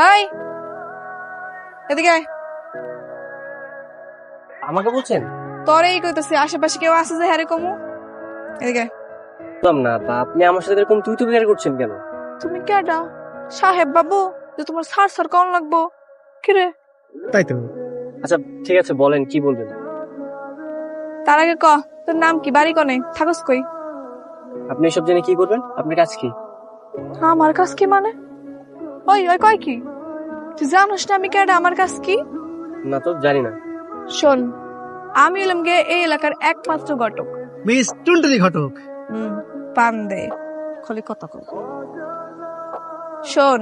এই এদিকে আয়। আমাকে বলছেন? তোরেই কইতেছি, আশেপাশে কেউ আছে যে হ্যারে কমু? এদিকে আয়। বুঝলাম না, তা আপনি আমার সাথে এরকম তুই বিহার করছেন কেন? তুমি কেডা? সাহেব বাবু যে তোমার সার সার কম লাগবো? কিরে? তাই তো। আচ্ছা ঠিক আছে, বলেন কি বলবেন। তার আগে ক, তোর নাম কি, বাড়ি কনে, থাকস কই? আপনি এসব জেনে কি করবেন? আপনার কাজ কি? আমার কাজ কি মানে? ওই ওই কয় কি? তুই জানোস না আমি কেডা, আমার কাজ কি? না তো জানি না। শোন, আমি হলাম গে এই এলাকার একমাত্র ঘটক। মিস টুনটুনি ঘটক। পান দে খলি কত কম। শোন,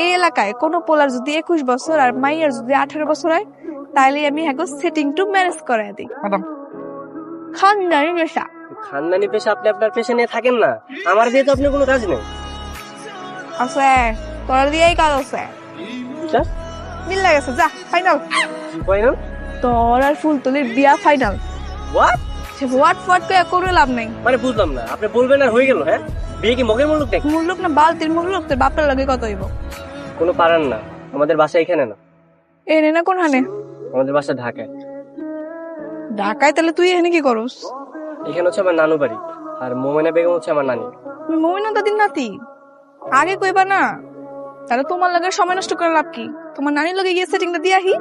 এই এলাকায় কোন পোলার যদি 21 বছর আর মাইয়ার যদি 18 বছর হয়, তাহলে আমি হ্যাঁ সেটিং টু ম্যারেজ করাই দিই। খানদানি নেশা। খানদানি পেশা আপনি আপনার পেশা নিয়ে থাকেন না, আমার দিয়ে তো আপনার কোনো কাজ নেই। আছে, তোর দিয়েই কাজ আছে। আচ্ছা, মিল লাগেছে, যা ফাইনাল। কি ফাইনাল? তোর আর ফুলতলির বিয়া ফাইনাল। হোয়াট? সে হোয়াট ফোয়াট করে লাভ নাই। মানে বুঝলাম না, আপনি বলবেন আর হয়ে গেল? হ্যাঁ, বিয়ে কি মগের মুলুক নাকি? মুল্লুক না বালতির মুল্লুক, তোর বাপের লাগে কত হইব? কোনো পারান না, আমাদের বাসা এখানে না, এনে না কোন হানে? আমাদের বাসা ঢাকায়। ঢাকায়? তাহলে তুই এখানে কি করস? এখানে হচ্ছে আমার নানু বাড়ি, আর মোমেনা বেগম হচ্ছে আমার নানি। তুমি মমিনা দাদির নাতি? আগে কইবা না, তাহলে তোমার লাগে সময় নষ্ট করে লাভ কি? তোমার নানির লগে গিয়ে সেটিংটা দিয়ে আহি।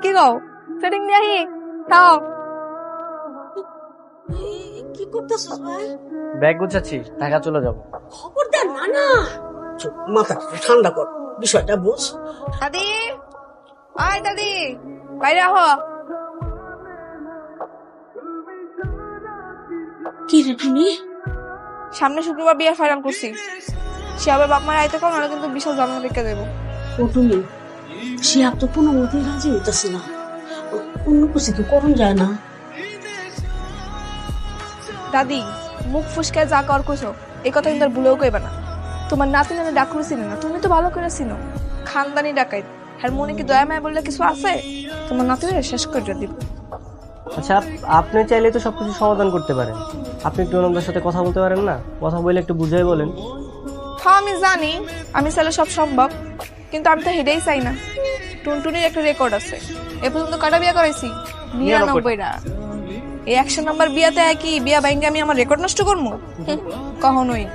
কি গাও, সেটিং দিয়ে আহি। তাও কি করতেছিস ভাই? ব্যাগ গুছাচ্ছি, ঢাকা চলে যাব। খবর দেন না না, চুপ, মাথা ঠান্ডা কর, বিষয়টা বুঝ। দাদি, আয় দাদি, বাইরে আহ। কি রে তুমি? সামনে শুক্রবার বিয়ে ফাইনাল করছি, সে আবার বাপ মার আইতে কম, নাহলে কিন্তু বিশাল জামা দেখে দেবো। ও তুমি, সে আপ তো কোনো মতে রাজি হইতেছে না, অন্য কিছু কি করুন যায় না? দাদি, মুখ ফুসকায় যা কর কইছো, এই কথা কিন্তু আর ভুলেও কইবা না। তোমার নাতি নানি ডাকুরে চিনে না, তুমি তো ভালো করে চিনো। খানদানি ডাকাই, হ্যাঁ মনে কি দয়া মায়া বললে কিছু আছে? তোমার নাতিরে শেষ করে দিব। আচ্ছা, আপনি চাইলে তো সবকিছু সমাধান করতে পারেন। আপনি একটু ওনাদের সাথে কথা বলতে পারেন না? কথা বলে একটু বুঝাই বলেন। হ্যাঁ আমি জানি, আমি চাইলে সব সম্ভব, কিন্তু আমি তো হেডেই চাই না। টুনটুনির একটা রেকর্ড আছে, এ পর্যন্ত কটা বিয়া করাইছি? 99টা। এই 100 নম্বর বিয়াতে একই বিয়া ভাঙ্গে আমি আমার রেকর্ড নষ্ট করবো? কখনোই।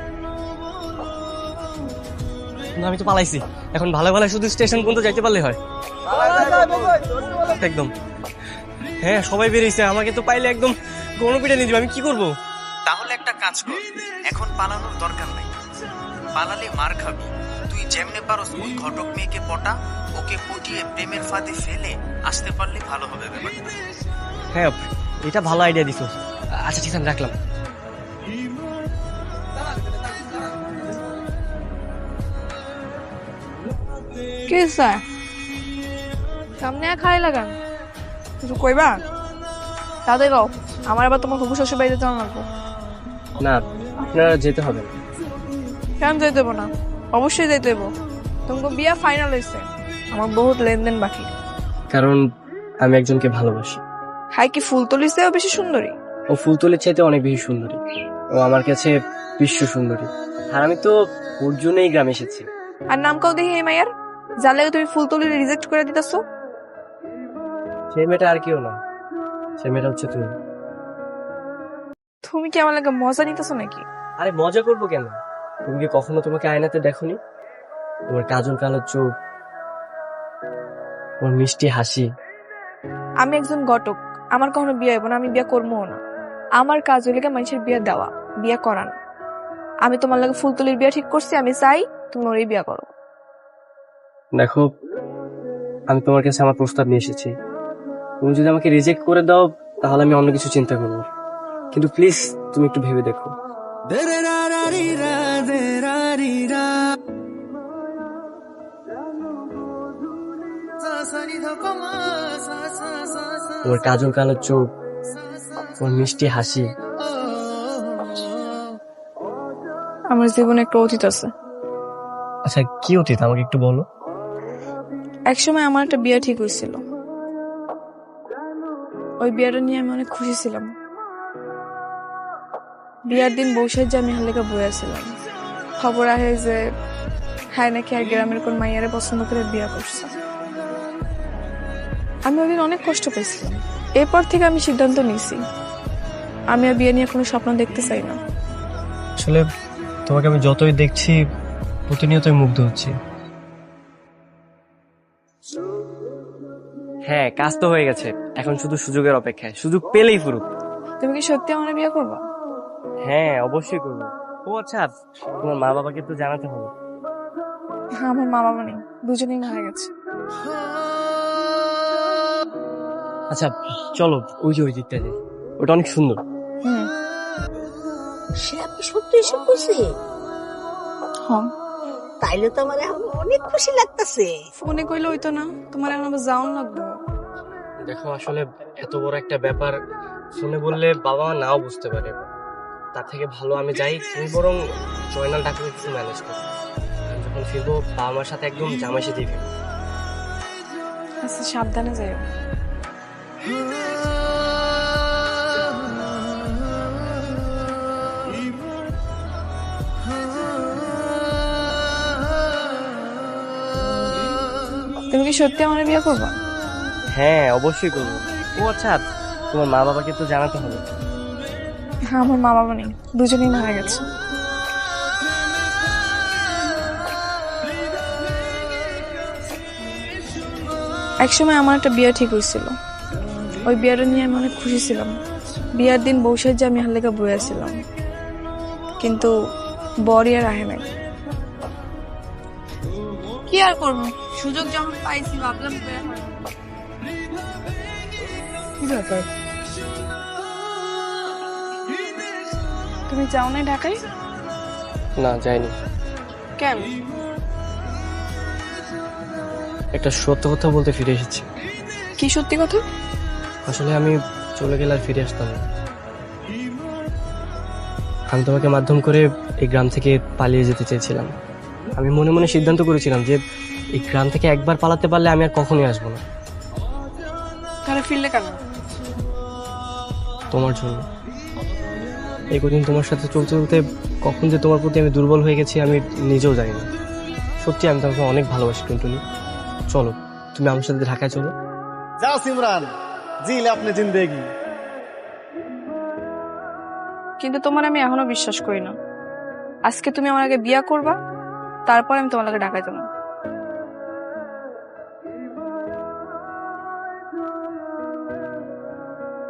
আমি তো পালাইছি, এখন ভালো ভালো শুধু স্টেশন পর্যন্ত যাইতে পারলে হয়। একদম, হ্যাঁ সবাই বেরিয়েছে, আমাকে তো পাইলে একদম গণপিটা নিয়ে দিবে, আমি কি করবো? তাহলে একটা কাজ কর, এখন পালানোর দরকার নাই, পালালে মার খাবি। তুই যেমনে পারস ওই ঘটক মেয়েকে পটা, ওকে পটিয়ে প্রেমের ফাঁদে ফেলে আসতে পারলে ভালো হবে ব্যাপারটা। হ্যাঁ, এটা ভালো আইডিয়া দিছো। আচ্ছা ঠিক আছে, রাখলাম। কি স্যার, সামনে খাই লাগান কিছু কইবা? তাদের গাও, আমার আবার তোমার হবু শ্বশুর বাড়িতে যাওয়া লাগবো। না, আপনারা যেতে হবে না। কেন যেতে দেবো না? অবশ্যই যেতে দেবো। তোমাকে বিয়া ফাইনাল হয়েছে, আমার বহুত লেনদেন বাকি। কারণ আমি একজনকে ভালোবাসি। হাই কি ফুলতলির চেয়েও বেশি সুন্দরী? ও ফুলতলির চাইতে অনেক বেশি সুন্দরী, ও আমার কাছে বিশ্ব সুন্দরী। আর আমি তো ওর জন্যই গ্রামে এসেছি। আর নাম কাও দেখি এই মাইয়ার, যার লাগে তুমি ফুলতলি রিজেক্ট করে দিতেছো। সেই মেয়েটা আর কেউ না, সেই মেয়েটা হচ্ছে তুমি। তুমি কি আমার লাগে মজা নিতেছো নাকি? আরে মজা করবো কেন? তুমি কি কখনো তোমাকে আয়নাতে দেখোনি? তোমার কাজল কালো চোখ, ওর মিষ্টি হাসি। আমি একজন ঘটক, আমার কখনো বিয়ে হইব না, আমি বিয়ে করবো না। আমার কাজ হইলে মানুষের বিয়ে দেওয়া, বিয়ে করা না। আমি তোমার লাগে ফুলতলির বিয়ে ঠিক করছি, আমি চাই তুমি ওরই বিয়ে করো। দেখো, আমি তোমার কাছে আমার প্রস্তাব নিয়ে এসেছি। তুমি যদি আমাকে রিজেক্ট করে দাও তাহলে আমি অন্য কিছু চিন্তা করবো, কিন্তু প্লিজ তুমি একটু ভেবে দেখো। ওর কাজল কালো চোখ, ওর মিষ্টি হাসি। আমার জীবনে একটা অতীত আছে। আচ্ছা কি অতীত, আমাকে একটু বলো। একসময় আমার একটা বিয়ে ঠিক হয়েছিল, ওই বিয়েটা নিয়ে আমি অনেক খুশি ছিলাম। বিয়ার দিন বৌসের যে আমি হালেকা বইয়াছিলাম, খবর আহে যে হ্যাঁ নাকি আর গ্রামের কোন মাইয়ারে পছন্দ করে বিয়া করছে। আমি ওদিন অনেক কষ্ট পেয়েছিলাম। এরপর থেকে আমি সিদ্ধান্ত নিয়েছি আমি আর বিয়ে নিয়ে কোনো স্বপ্ন দেখতে চাই না। আসলে তোমাকে আমি যতই দেখছি প্রতিনিয়তই মুগ্ধ হচ্ছি। হ্যাঁ, কাজ তো হয়ে গেছে, এখন শুধু সুযোগের অপেক্ষায়, সুযোগ পেলেই ফুরুক। তুমি কি সত্যি আমার বিয়ে করবা? হ্যাঁ, অবশ্যই করবো। ও আচ্ছা, তোমার মা বাবাকে তো জানাতে হবে। হ্যাঁ, আমার মা বাবা নেই, দুজনেই মারা গেছে। আচ্ছা চলো, ওই দিকটা যাই, ওটা অনেক সুন্দর। সে আপনি সত্যি এসে কইছে? হ্যাঁ, তাইলে তো আমার এখন অনেক খুশি লাগতেছে। ফোনে কইলে হইতো না? তোমার এখন আবার যাওন লাগবে। দেখো, আসলে এত বড় একটা ব্যাপার ফোনে বললে বাবা মা নাও বুঝতে পারে। তার থেকে ভালো আমি যাই, তুমি বরং জয়নাল ডাক্তার কিছু ম্যানেজ করো। আমি যখন ফিরবো বাবা মার সাথে একদম জামাই সাথে ফিরবো। আচ্ছা, সাবধানে যাইও। তুমি কি সত্যি আমার বিয়ে করবা? হ্যাঁ, অবশ্যই করবো। ও আচ্ছা, তোমার মা বাবাকে তো জানাতে হবে। হ্যাঁ, আমার মা বাবা নেই, দুজনেই মারা গেছে। একসময় আমার একটা বিয়ে ঠিক হয়েছিল, ওই বিয়েটা নিয়ে আমি অনেক খুশি ছিলাম। বিয়ার দিন বৌসের যে আমি হালেকা বইয়াছিলাম, কিন্তু বরই আর আহে নাই। কি আর করবো, সুযোগ যখন পাইছি ভাবলাম বিয়ে হয়। কি ব্যাপার? তুমি যাও নাই ঢাকায়? না, যাইনি। কেন? একটা সত্য কথা বলতে ফিরে এসেছি। কি সত্যি কথা? আসলে আমি চলে গেলে আর ফিরে আসতাম না। আমি তোমাকে মাধ্যম করে এই গ্রাম থেকে পালিয়ে যেতে চেয়েছিলাম। আমি মনে মনে সিদ্ধান্ত করেছিলাম যে এই গ্রাম থেকে একবার পালাতে পারলে আমি আর কখনোই আসবো না। তাহলে ফিরলে কেন? তোমার জন্য। এই কদিন তোমার সাথে চলতে চলতে কখন যে তোমার প্রতি আমি দুর্বল হয়ে গেছি আমি নিজেও জানি না। সত্যি আমি তোমাকে অনেক ভালোবাসি টুনটুনি। চলো, তুমি আমার সাথে ঢাকায় চলো। যাও সিমরান, জিলে আপনি জিন্দেগি। কিন্তু তোমার আমি এখনো বিশ্বাস করি না। আজকে তুমি আমার আগে বিয়া করবা, তারপর আমি তোমার আগে ঢাকায় যাবো।